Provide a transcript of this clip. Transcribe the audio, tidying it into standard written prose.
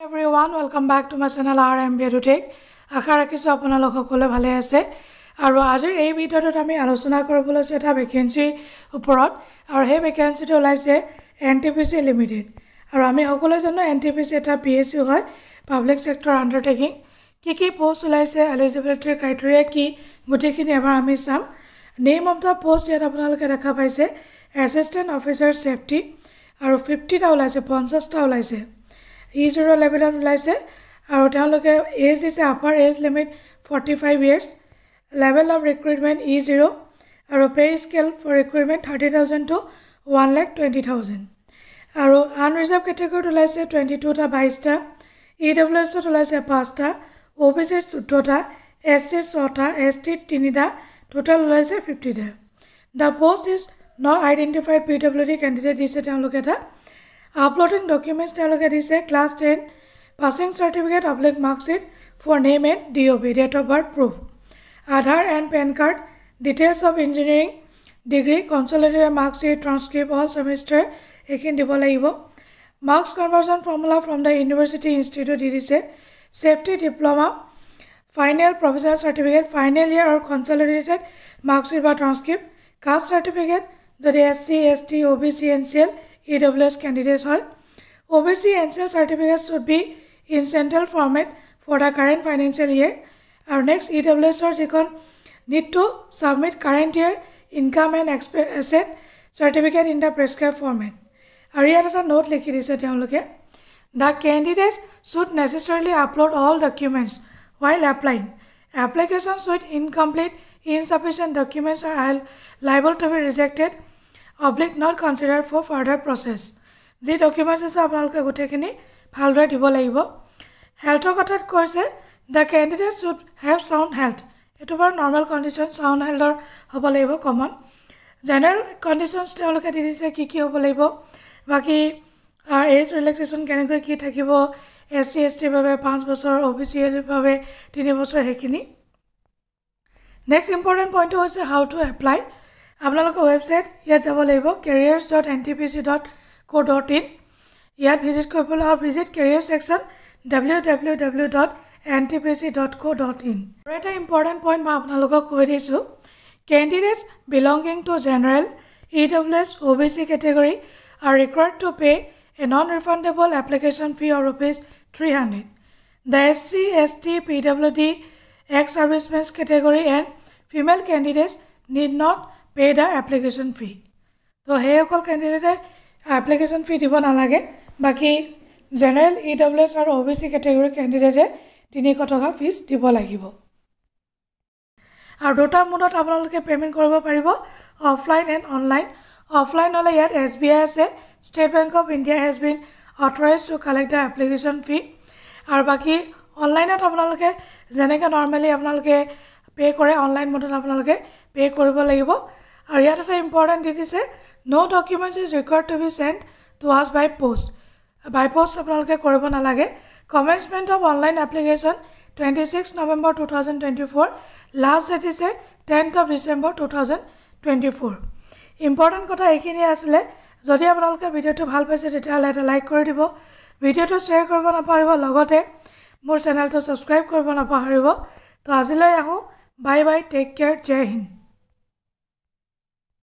Everyone, welcome back to my channel RMB EduTech. আশা ৰাখিছো আপোনালোক সকলোৱে ভালে আছে আৰু আজিৰ এই ভিডিঅ'টোত আমি আলোচনা কৰিব লৈছো এটা ভেকেন্সি ওপৰত আৰু সেই ভেকেন্সিটো ওলাইছে NTPC লিমিটেড আৰু আমি সকলোৱে জানো NTPC এটা PSU হয় পাবলিক সেক্টৰ আন্ডাৰটেকিং কি পোষ্ট ওলাইছে এলিজিবিলিটি ক্ৰাইটেৰিয়া কি গুটেখিনি এবাৰ আমি চাম নেম অফ দা পোষ্ট ইয়াত আপোনালোকে দেখা পাইছে এসিস্ট্যান্ট অফিচাৰ সেফটি আৰু 50 টা ওলাইছে 50 টা ওলাইছে E0 level ওলাইছে আৰু তেওঁলোকে age is upper age limit 45 years level of recruitment E0 আৰু pay scale for recruitment 30,000 to 1,20,000 আৰু unreserved category ওলাইছে 22 টা 22 টা EWS ওলাইছে 5 টা OBC 14 টা SC 6 টা ST 3 টা total ওলাইছে 50 টা the post is not identified PWD candidate দিছে তেওঁলোকে এটা uploading documents তেওঁলোকে দিছে class 10 passing certificate public mark sheet for name and DOB date of birth proof Aadhaar and PAN card details of engineering degree consolidated mark sheet transcript all semester ekin dibo lagibo marks conversion formula from the university institute dirise safety diploma final professional certificate final year or consolidated mark sheet or transcript caste certificate jodi SC ST OBC NCL EWS candidate hoy OBC NCL certificate should be in central format for the current financial year our next EWS or jikon need to submit current year income and asset certificate in the prescribed format আৰু ইয়াত এটা note লিখি দিছে তেওঁলোকে the candidates should necessarily upload all documents while applying applications with incomplete insufficient documents are liable to be rejected oblique not considered for further process যি documents আছে আপোনালোকে গুটেখিনি ভালদৰে দিব লাগিব হেলথৰ কথাত কৈছে the candidate should have sound health এটো বৰ নৰমাল কন্ডিশন সাউন্ড হেলথৰ হ'ব লাগিব কমন জেনাৰেল কন্ডিশনস তেওঁলোকে দিছে কি হ'ব লাগিব বাকি এজ ৰিলেক্সেশন কেনেকৈ কি থাকিব SC ST বাবে 5 বছৰ OBC বাবে 3 বছৰ হেখিনি নেক্সট ইম্পৰ্টেন্ট পইণ্ট হৈছে হাউ টু এপ্লাই আপোনালোকৰ ওয়েবসাইট ইয়াত যাব লাগিব careers.ntpc.co.in ইয়াত ভিজিট কৰিবলৈ আৰু ভিজিট career section www.ntpc.co.in এটা ইম্পৰ্টেন্ট পইণ্ট মই আপোনালোকক কৈ দিছো candidates belonging to general EWS OBC category are required to pay a non-refundable application fee of ₹300 the SC ST PWD ex-servicemen category and female candidates need not pay the application fee to hey okol candidate application fee dibo na lage baki general EWS or OBC category candidate 300 taka fees dibo lagibo আৰু দুটা মোডত আপোনালোকে payment কৰিব পাৰিব offline and online offline হলে ইয়াত SBI আছে State Bank of India has been authorized to collect the application fee আৰু বাকি অনলাইনত আপোনালোকে যেনেকৈ নৰমালি আপোনালোকে পে কৰে অনলাইন মোডত আপোনালোকে পে কৰিব লাগিব আৰু ইয়াত এটা ইম্পৰ্টেন্ট দিছে no documents is required to be sent to us by post আপোনালোকে কৰিব না লাগে commencement of online application 26 November 2024 last date is 10th of December 2024 important কথা এইখিনি আছিল যদি আপোনালোকে ভিডিওটো ভাল পাইছে তেতিয়াহলে এটা লাইক কৰি দিব ভিডিওটো শেয়াৰ কৰিব নাপাহৰিব লগতে মোৰ চেনেলটো সাবস্ক্ৰাইব কৰিব নাপাহৰিব তো আজিলৈ আহো বাই বাই টেক কেয়াৰ জয় হিন্দ